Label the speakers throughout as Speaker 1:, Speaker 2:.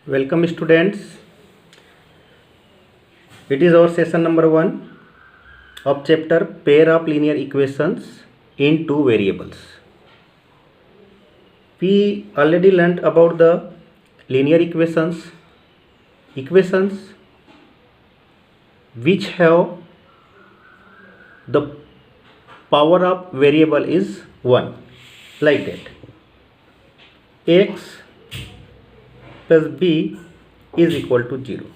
Speaker 1: Welcome students. It is our session number 1 of chapter pair of linear equations in two variables. We already learnt about the linear equations which have the power of variable is 1, like that. X plus b is equal to 0.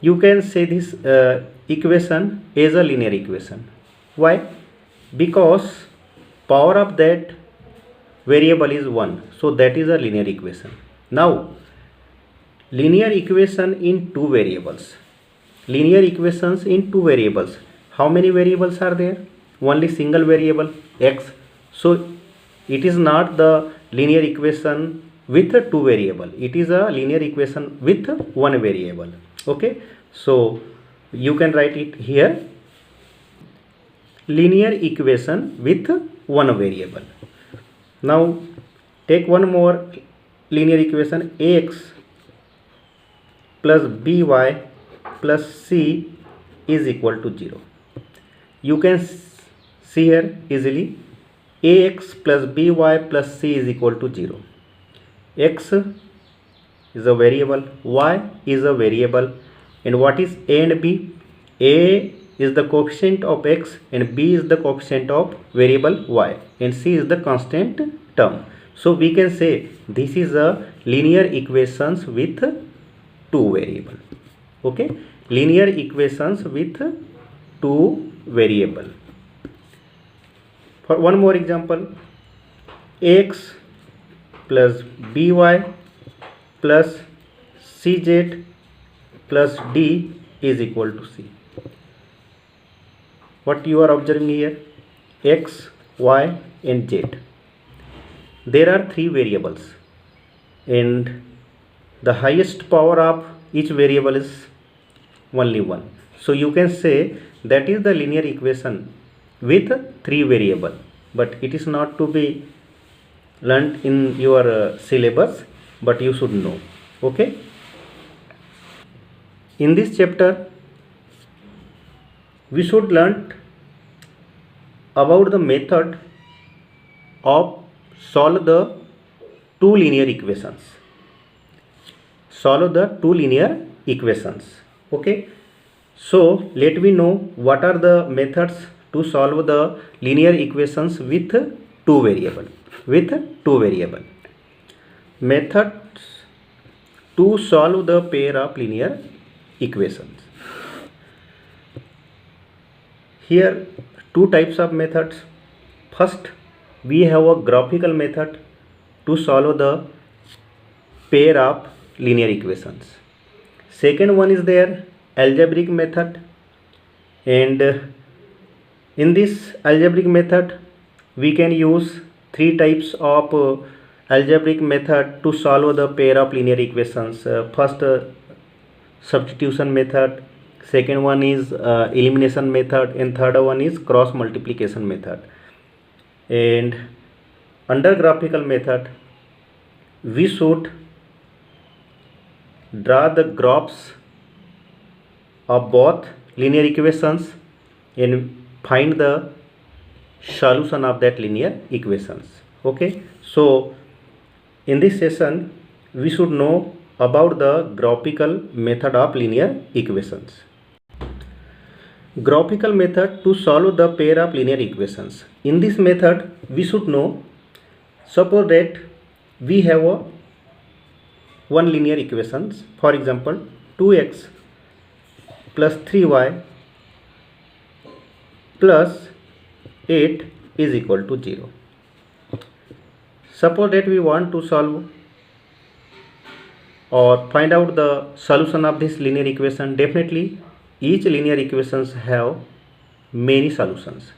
Speaker 1: You can say this equation is a linear equation. Why? Because power of that variable is 1. So that is a linear equation. Now, linear equation in two variables. Linear equations in two variables. How many variables are there? Only single variable x. So it is not the linear equation with two variable. It is a linear equation with one variable. Okay, so you can write it here, linear equation with one variable. Now take one more linear equation, ax plus by plus c is equal to 0. You can see here easily, ax plus by plus c is equal to 0. X is a variable, y is a variable, and what is a and b? A is the coefficient of x and b is the coefficient of variable y, and c is the constant term. So we can say this is a linear equations with two variable. Okay, linear equations with two variable. For one more example, x plus by plus cz plus d is equal to c. What you are observing here? X, y and z. There are three variables and the highest power of each variable is only 1. So you can say that is the linear equation with three variable, but it is not to be learnt in your syllabus, but you should know. Okay, in this chapter we should learn about the method of solve the two linear equations. Okay, so let me know what are the methods to solve the linear equations with two variable. Methods to solve the pair of linear equations. Here two types of methods. First, we have a graphical method to solve the pair of linear equations. Second one is there algebraic method, and in this algebraic method we can use three types of algebraic method to solve the pair of linear equations. First, substitution method, second one is elimination method, and third one is cross multiplication method. And under graphical method we should draw the graphs of both linear equations and find the solution of that linear equations. Okay, so in this session we should know about the graphical method of linear equations. Graphical method to solve the pair of linear equations. In this method we should know, suppose that we have one linear equations, for example 2x plus 3y plus 8 is equal to 0. Suppose that we want to solve or find out the solution of this linear equation. Definitely each linear equations have many solutions.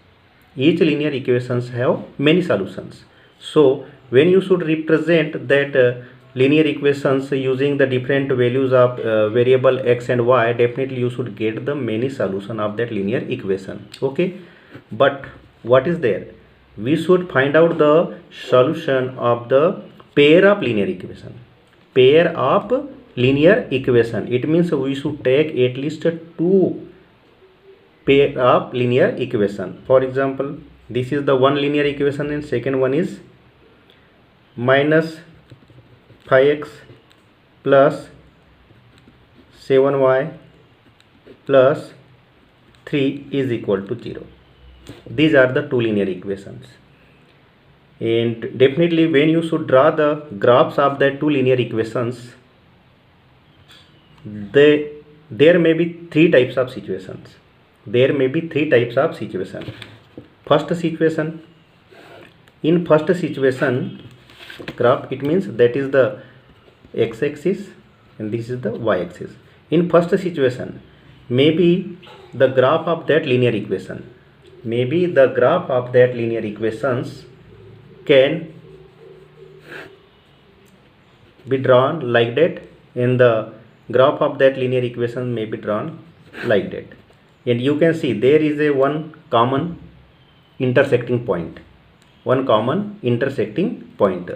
Speaker 1: So when you should represent that linear equations using the different values of variable x and y, definitely you should get the many solution of that linear equation. Okay, but what is there? We should find out the solution of the pair of linear equation. pair of linear equation. It means we should take at least two pair of linear equation. For example, this is the one linear equation and second one is minus 5x plus 7y plus 3 is equal to 0. These are the two linear equations. And definitely when you should draw the graphs of the two linear equations, there may be three types of situations. There may be three types of situation. First situation, in first situation graph, it means that is the x-axis and this is the y-axis. In first situation, maybe the graph of that linear equation, maybe the graph of that linear equations can be drawn like that, and the graph of that linear equation may be drawn like that. And you can see there is a one common intersecting point, one common intersecting point.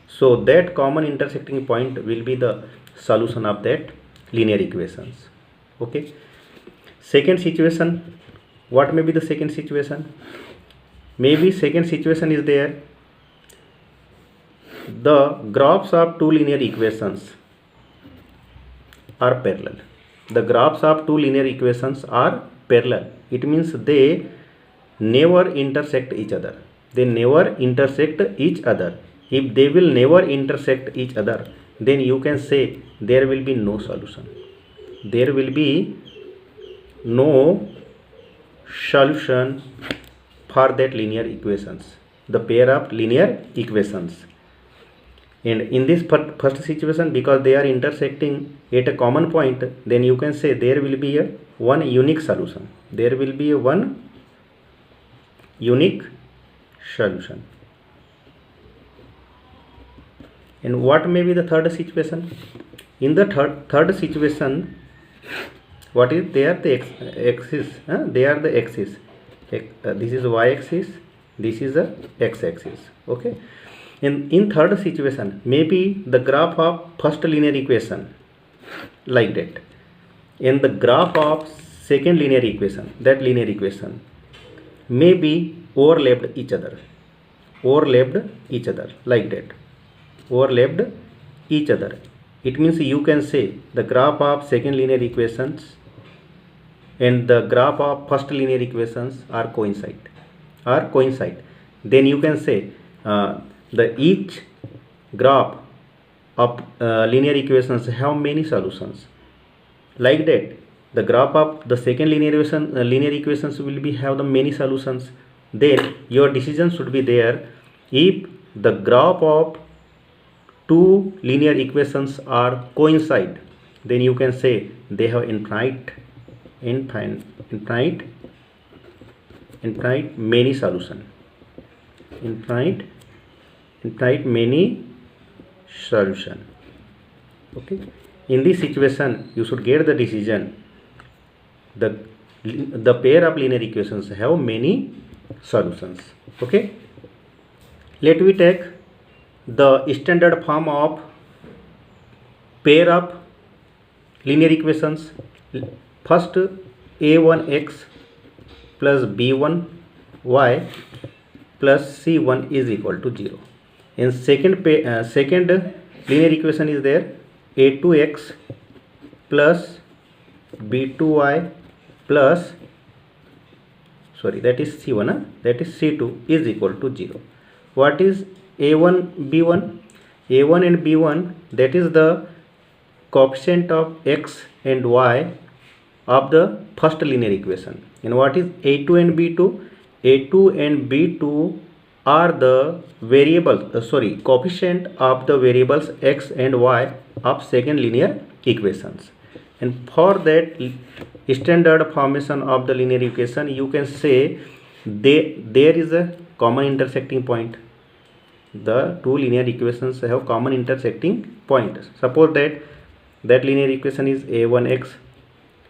Speaker 1: So that common intersecting point will be the solution of that linear equations. Okay. Second situation, what may be the second situation? Maybe second situation is there, the graphs of two linear equations are parallel. The graphs of two linear equations are parallel. It means they never intersect each other. They never intersect each other. If they will never intersect each other, then you can say there will be no solution. There will be no solution for that linear equations, the pair of linear equations. And in this first situation, because they are intersecting at a common point, then you can say there will be a one unique solution. There will be a one unique solution. And what may be the third situation? In the third situation, what is there? The axis. They are the axis. This is y-axis. This is the x-axis. Okay. In third situation, maybe the graph of first linear equation like that, and the graph of second linear equation, that linear equation may be overlapped each other like that, overlapped each other. It means you can say the graph of second linear equations and the graph of first linear equations are coincide. Then you can say the each graph of linear equations have many solutions. Like that, the graph of the second linear equations will be have the many solutions. Then your decision should be there. If the graph of two linear equations are coincide, then you can say they have infinite many solution. Infinite many solution. Okay. In this situation, you should get the decision. The pair of linear equations have many solutions. Okay. Let me take the standard form of pair of linear equations. First, a1x plus b1y plus c1 is equal to 0. In second linear equation is there, a2x plus b2y plus, that is c1, that is c2 is equal to 0. What is a1 b1? A1 and b1, that is the coefficient of x and y of the first linear equation. And what is a2 and b2? a2 and b2 are the variables, coefficient of the variables x and y of second linear equations. And for that standard formation of the linear equation, you can say there is a common intersecting point. The two linear equations have common intersecting point. Suppose that linear equation is a1x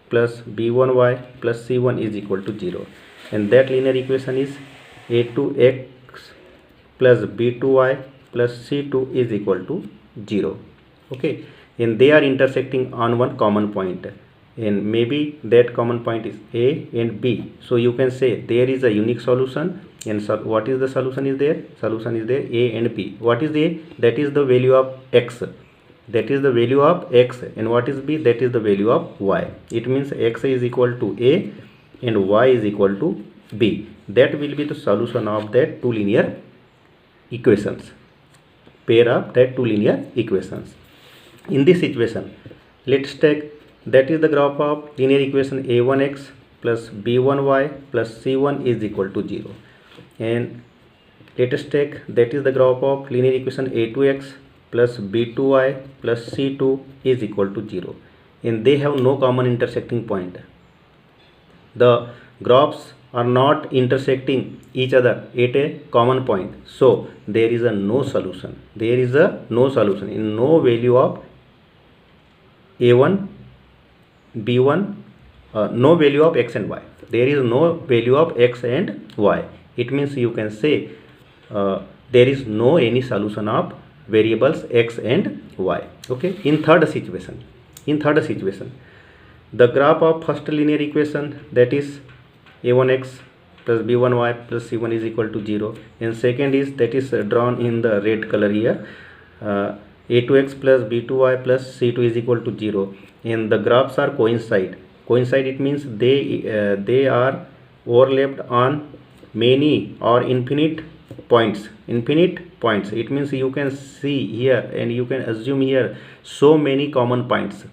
Speaker 1: plus b1y plus c1 is equal to 0, and that linear equation is a2x plus b2y plus c2 is equal to 0. okay, and they are intersecting on one common point, and maybe that common point is A and B. So you can say there is a unique solution, and what is the solution is there? Solution is there A and B. What is A? That is the value of x. That is the value of x. And what is B? That is the value of y. It means x is equal to A and y is equal to B. That will be the solution of that two linear equations, pair of that two linear equations. In this situation, let's take that is the graph of linear equation a1x plus b1y plus c1 is equal to 0, and let us take that is the graph of linear equation a2x plus b2y plus c2 is equal to 0, and they have no common intersecting point. The graphs are not intersecting each other at a common point, so there is a no solution. There is a no solution in no value of a1 b1, no value of x and y. There is no value of x and y. It means you can say there is no any solution of variables x and y. Okay, in third situation, the graph of first linear equation, that is a1x plus b1y plus c1 is equal to 0, and second is that is drawn in the red color here, a2x plus b2y plus c2 is equal to 0, and the graphs are coincide. It means they are overlapped on many or infinite points. It means you can see here and you can assume here so many common points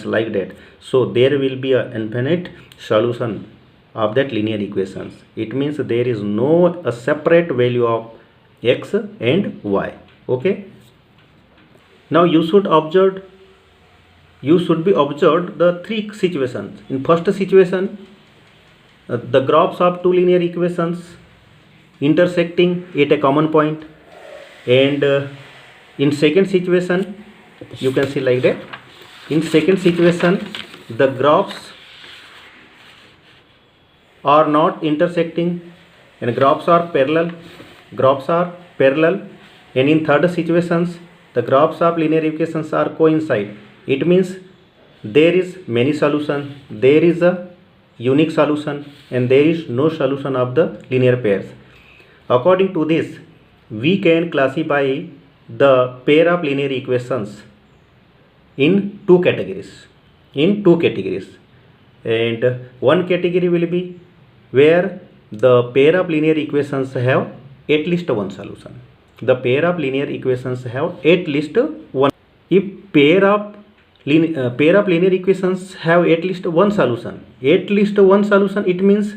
Speaker 1: like that. So there will be an infinite solution of that linear equations. It means there is no a separate value of x and y. Okay, now you should be observed the three situations. In first situation, the graphs of two linear equations intersecting at a common point, and in second situation you can see like that. In second situation, the graphs are not intersecting and graphs are parallel, and in third situations the graphs of linear equations are coincide. It means there is many solution, there is a unique solution, and there is no solution of the linear pairs. According to this, we can classify the pair of linear equations in two categories. And one category will be where the pair of linear equations have at least one solution. The pair of linear equations have at least one. If pair of linear equations have at least one solution, it means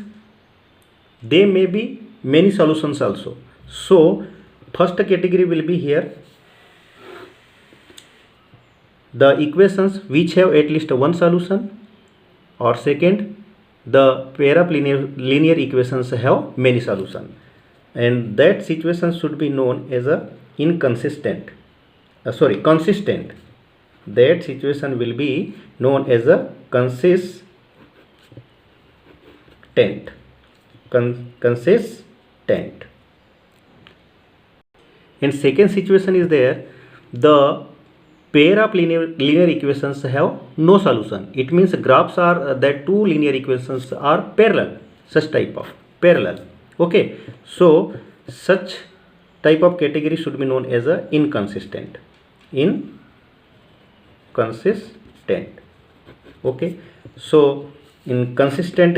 Speaker 1: they may be many solutions also. So first category will be here the equations which have at least one solution, or second the pair of linear equations have many solutions, and that situation should be known as a consistent. That situation will be known as a consistent. And second situation is there, the pair of linear equations have no solution. It means graphs are that two linear equations are parallel, such type of parallel. Okay, so such type of category should be known as a inconsistent. Okay, so inconsistent,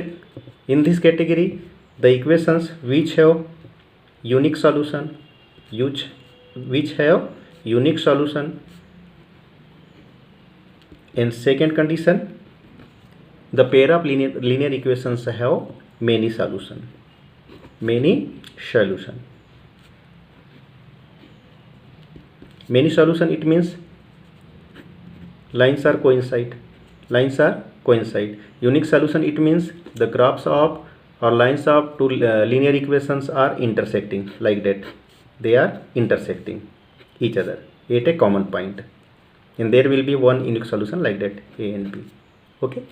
Speaker 1: in this category the equations which have unique solution, in second condition the pair of linear equations have many solution. It means lines are coincide. Unique solution, it means the graphs of or lines of two linear equations are intersecting like that. They are intersecting each other at a common point, and there will be one unique solution like that, A and B. Okay,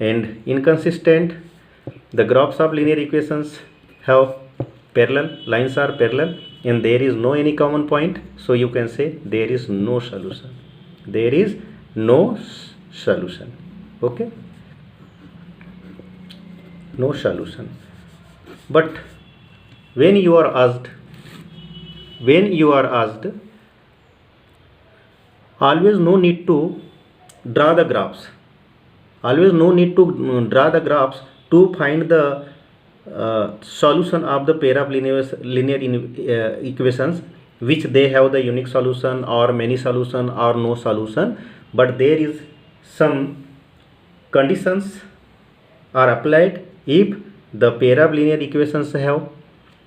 Speaker 1: and inconsistent, the graphs of linear equations have parallel, lines are parallel, and there is no any common point, so you can say there is no solution. There is no solution. Okay, no solution. But when you are asked, always no need to draw the graphs. Always no need to draw the graphs to find the solution of the pair of linear equations which they have the unique solution or many solution or no solution. But there is some conditions are applied if the pair of linear equations have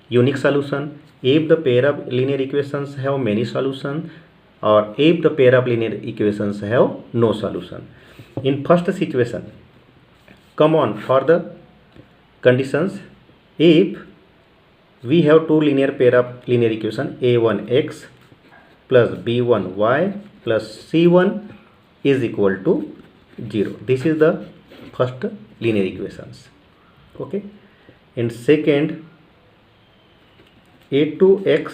Speaker 1: unique solution, if the pair of linear equations have many solution, or if the pair of linear equations have no solution. In first situation, come on for the conditions. If we have two linear pair of linear equation a1x plus b1y plus c1 is equal to 0. This is the first linear equations. Okay, and second, a2x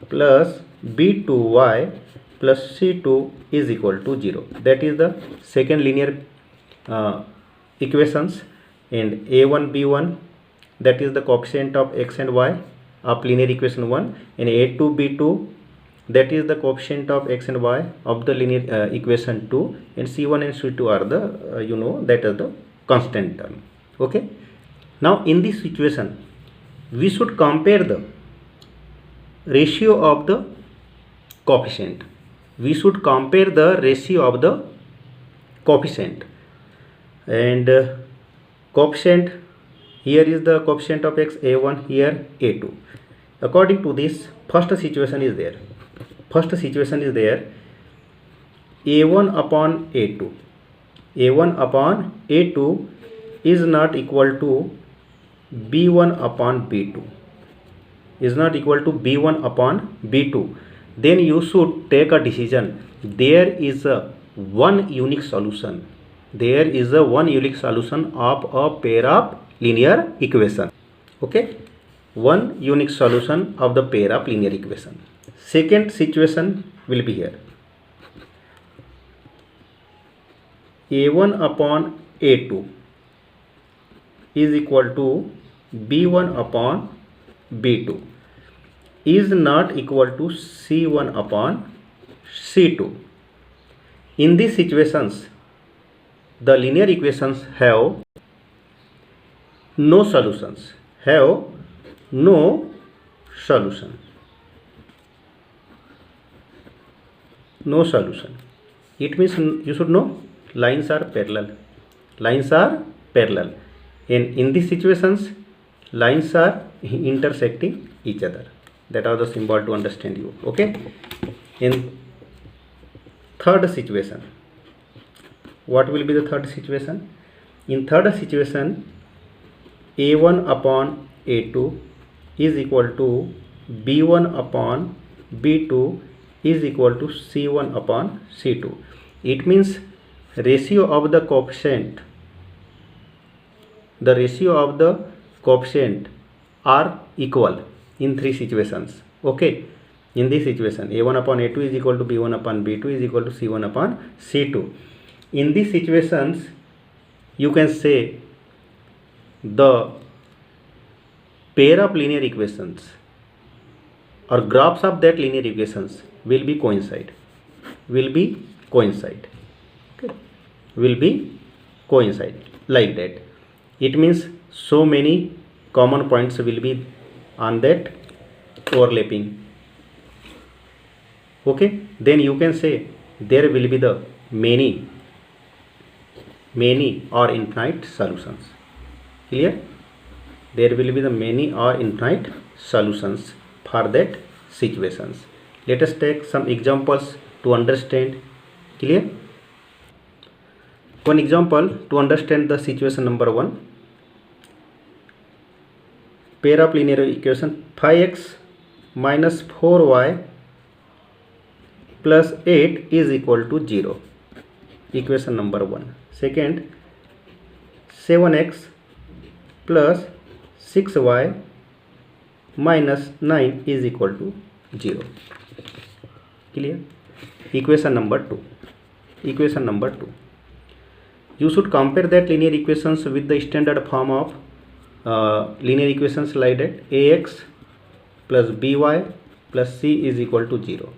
Speaker 1: plus b2y plus c2 is equal to 0. That is the second linear equations. And a1 b1, that is the coefficient of x and y of linear equation 1, and a2 b2, that is the coefficient of x and y of the linear equation 2, and c1 and c2 are the that is the constant term. Okay, now in this situation we should compare the ratio of the coefficient. We should compare the ratio of the coefficient, and coefficient, here is the coefficient of x a1, here a2. According to this, first situation is there. A1 upon a2. A1 upon a2 is not equal to b1 upon b2. Is not equal to b1 upon b2. Then you should take a decision. There is a one unique solution. There is a one unique solution of a pair of linear equation. Okay, one unique solution of the pair of linear equation. Second situation will be here. A1 upon a2 is equal to b1 upon b2 is not equal to c1 upon c2. In these situations, the linear equations have no solutions. No solution. It means you should know lines are parallel. And in these situations, lines are intersecting each other. That are the symbol to understand you. Okay. In third situation, what will be the third situation? In third situation, a1 upon a2 is equal to b1 upon b2 is equal to c1 upon c2. It means ratio of the coefficient. The ratio of the coefficient are equal in three situations. Okay, in this situation, a1 upon a2 is equal to b1 upon b2 is equal to c1 upon c2. In these situations, you can say the pair of linear equations or graphs of that linear equations will be coincide. Okay, will be coincide like that. It means so many common points will be on that overlapping. Okay, then you can say there will be the many or infinite solutions. Clear? There will be the many or infinite solutions for that situations. Let us take some examples to understand. Clear? One example to understand the situation number 1. Pair of linear equation 5x minus 4y plus 8 is equal to 0. Equation number 1. Second, 7x plus 6y minus 9 is equal to 0. Clear? Equation number 2. Equation number 2. You should compare that linear equations with the standard form of linear equations like that ax plus by plus c is equal to 0.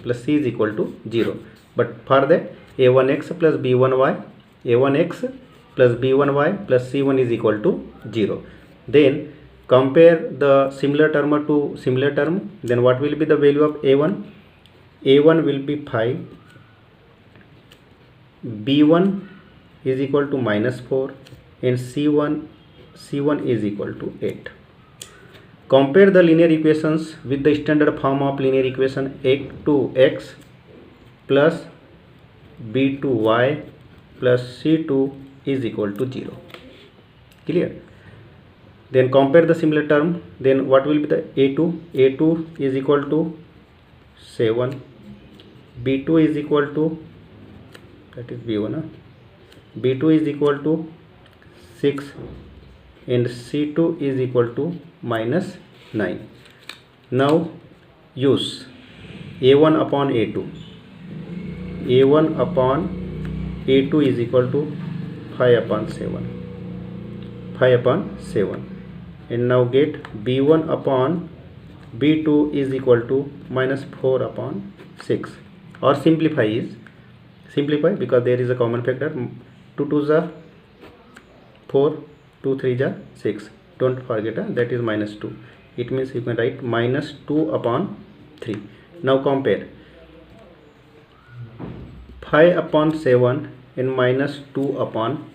Speaker 1: Plus c is equal to 0. But for that a1x plus b1y, a1x plus b1y plus c1 is equal to 0. Then compare the similar term to similar term. Then what will be the value of a1? a1 will be 5, b1 is equal to minus 4, and c1 is equal to 8. Compare the linear equations with the standard form of linear equation a2x plus b2y plus c2 is equal to 0. Clear? Then compare the similar term. Then what will be the a2? a2 is equal to 7, b2 is equal to, that is b1, b2 is equal to 6, and c2 is equal to minus 9. Now use a1 upon a2. a1 upon a2 is equal to 5 upon 7. 5 upon 7. And now get b1 upon b2 is equal to minus 4 upon 6. Or simplify because there is a common factor. 2 2s are 4, 2 3s are 6. Don't forget that is minus 2. It means you can write minus 2 upon 3. Now compare 5 upon 7 and minus 2 upon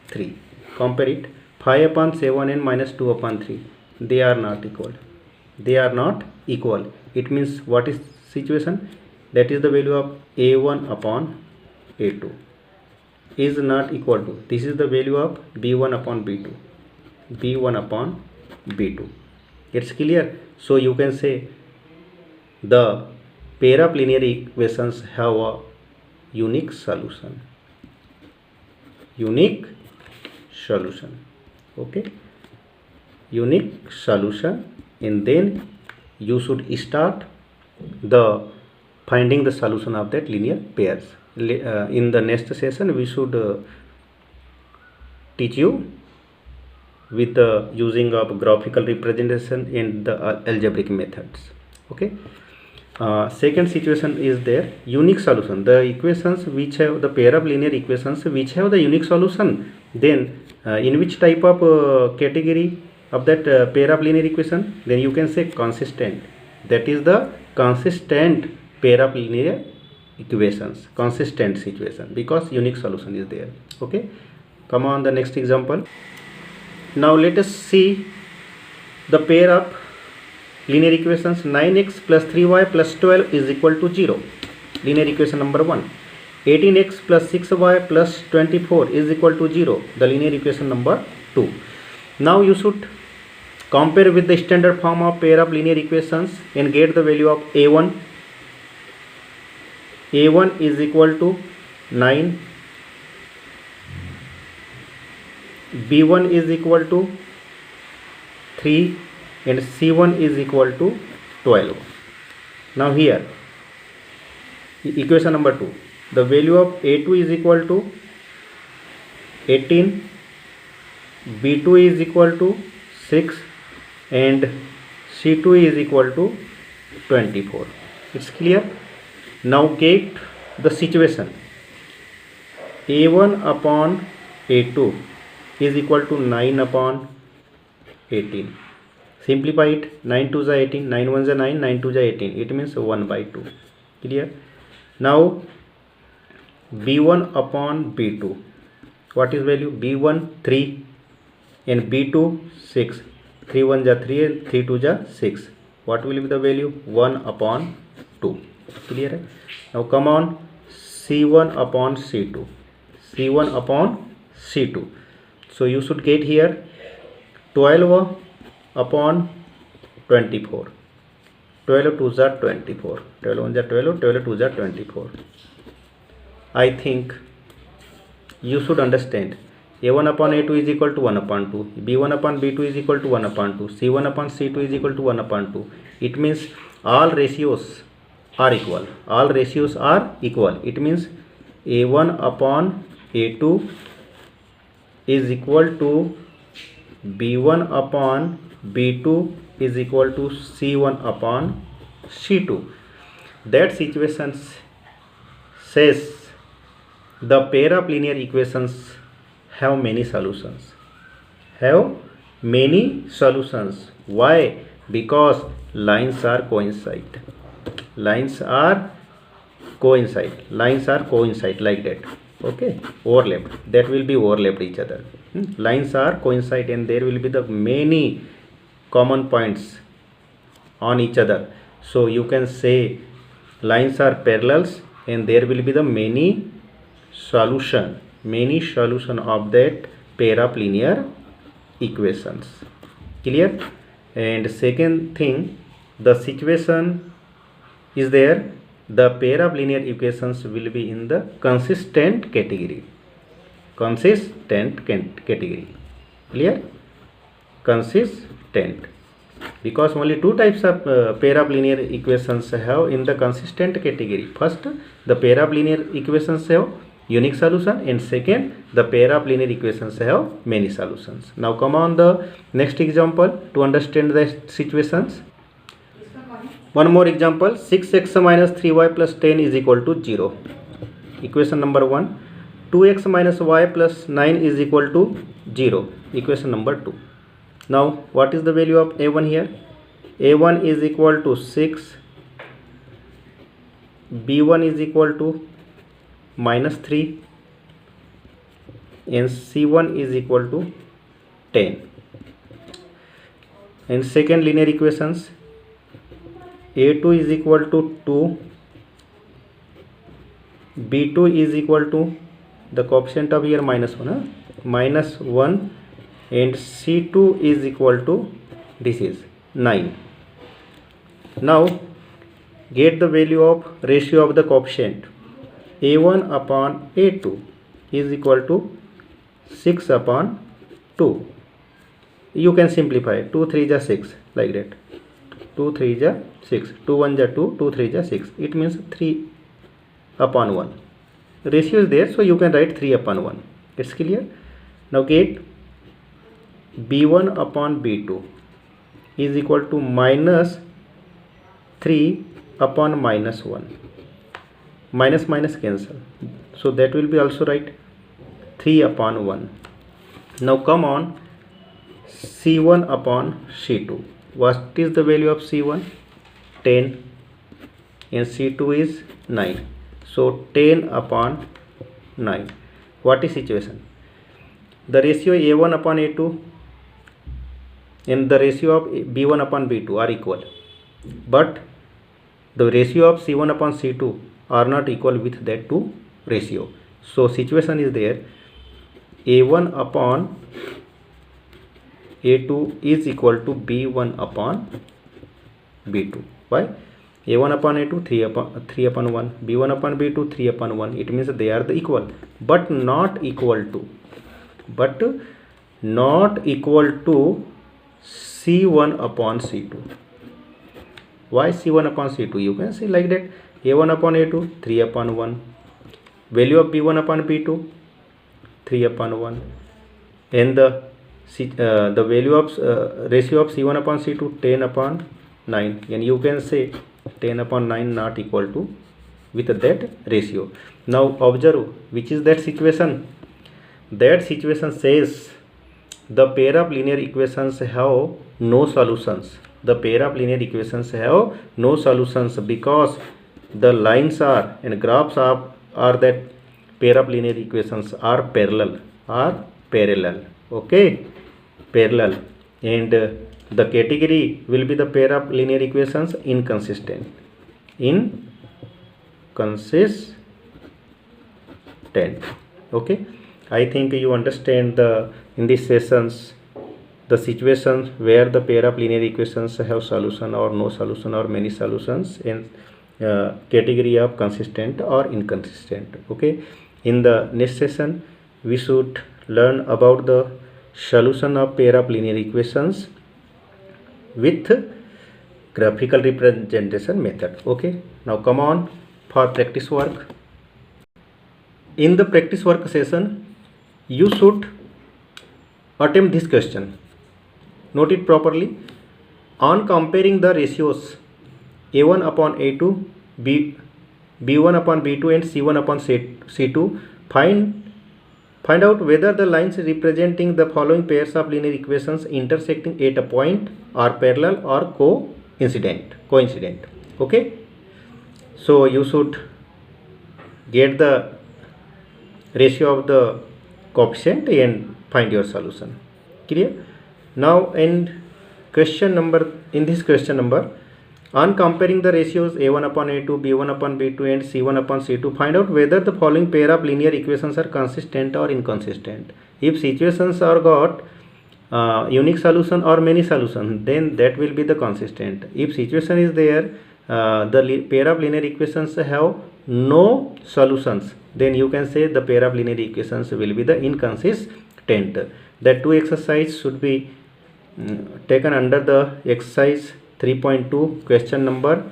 Speaker 1: 3. Compare it. 5 upon 7 and minus 2 upon 3. They are not equal. They are not equal. It means what is situation? That is the value of a1 upon a2 is not equal to. This is the value of b1 upon b2. b1 upon b2. It's clear? So you can say the pair of linear equations have a unique solution. Unique solution. Okay? Unique solution. And then you should start the finding the solution of that linear pairs. In the next session we should teach you with the using of graphical representation and the algebraic methods. Okay. Second situation is there unique solution. The equations which have the pair of linear equations which have the unique solution, then in which type of category of that pair of linear equation? Then you can say consistent. That is the consistent pair of linear equations, consistent situation, because unique solution is there. Okay, come on the next example. Now let us see the pair of linear equations 9x plus 3y plus 12 is equal to 0. Linear equation number 1. 18x plus 6y plus 24 is equal to 0. The linear equation number 2. Now you should compare with the standard form of pair of linear equations and get the value of a1. a1 is equal to 9, b1 is equal to 3, and c1 is equal to 12. Now here equation number 2, the value of a2 is equal to 18, b2 is equal to 6, and c2 is equal to 24. It's clear? Now get the situation. a1 upon a2 is equal to 9 upon 18. Simplify it. 9 2s are 18, 9 1s are 9, 9 2s are 18. It means 1 by 2. Clear? Now b1 upon b2. What is value? b1 3 and b2 6. 3 1s are 3 and 3 2s are 6. What will be the value? 1 upon 2. Clear? Now come on, c1 upon c2. c1 upon c2. So you should get here 12 upon 24. 12 2s are 24. 12 1s are 12, 12 2s are 24. I think you should understand a1 upon a2 is equal to 1 upon 2, b1 upon b2 is equal to 1 upon 2, c1 upon c2 is equal to 1 upon 2. It means all ratios are equal. All ratios are equal. It means a1 upon a2 is equal to b1 upon b2 is equal to c1 upon c2. That situation says the pair of linear equations have many solutions. Have many solutions. Why? Because lines are coincide. Lines are coincide. Lines are coincide like that. Okay, overlapped. That will be overlapped each other. Lines are coincide and there will be the many common points on each other. So you can say lines are parallels and there will be the many solution of that pair of linear equations. Clear? And second thing, the situation is there, the pair of linear equations will be in the consistent category. Consistent category. Clear? Consistent. Because only two types of pair of linear equations have in the consistent category. First, the pair of linear equations have unique solution, and second, the pair of linear equations have many solutions. Now come on the next example to understand the situations. One more example, 6x minus 3y plus 10 is equal to 0. Equation number 1. 2x minus y plus 9 is equal to 0. Equation number 2. Now what is the value of a1 here? a1 is equal to 6, b1 is equal to minus 3 and c1 is equal to 10. And second linear equations, a2 is equal to 2, b2 is equal to the coefficient of here minus 1, minus 1, and c2 is equal to, this is 9. Now get the value of ratio of the coefficient. a1 upon a2 is equal to 6 upon 2. You can simplify 2 3 is 6 like that. 2 3 is 6, 2 1 is 2, 2 3 is 6. It means 3 upon 1. Ratio is there, so you can write 3 upon 1. It's clear? Now get b1 upon b2 is equal to minus 3 upon minus 1. Minus minus cancel, so that will be also right, 3 upon 1. Now come on c1 upon c2. What is the value of c1? 10 and c2 is 9. So 10 upon 9. What is situation? The ratio a1 upon a2 and the ratio of b1 upon b2 are equal, but the ratio of c1 upon c2 are not equal with that two ratio. So situation is there, a1 upon a2 is equal to b1 upon b2. Why? a1 upon a2 3 upon 1, b1 upon b2 3 upon 1. It means they are the equal, but not equal to c1 upon c2. Why c1 upon c2? You can see like that, a1 upon a2 3 upon 1, value of b1 upon b2 3 upon 1, and the value of ratio of c1 upon c2 10 upon 9, and you can say 10 upon 9 not equal to with that ratio. Now observe which is that situation. That situation says the pair of linear equations have no solutions. The pair of linear equations have no solutions because the lines are and graphs are that pair of linear equations are parallel. Okay, parallel, and the category will be the pair of linear equations inconsistent. Okay, I think you understand in these sessions the situations where the pair of linear equations have solution or no solution or many solutions, in category of consistent or inconsistent. Okay, in the next session we should learn about the solution of pair of linear equations with graphical representation method. Okay, now come on for practice work. In the practice work session, you should attempt this question. Note it properly. On comparing the ratios a1 upon a2, b1 upon b2 and c1 upon c2, find out whether the lines representing the following pairs of linear equations intersecting at a point are parallel or coincident. Okay, so you should get the ratio of the coefficient and find your solution. Clear? Now in this question number, on comparing the ratios a1 upon a2, b1 upon b2 and c1 upon c2, find out whether the following pair of linear equations are consistent or inconsistent. If situations are got unique solution or many solutions, then that will be the consistent. If situation is there, the pair of linear equations have no solutions, then you can say the pair of linear equations will be the inconsistent. That two exercise should be taken under the exercise 3.2 question number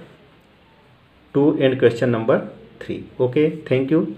Speaker 1: 2 and question number 3. Okay, thank you.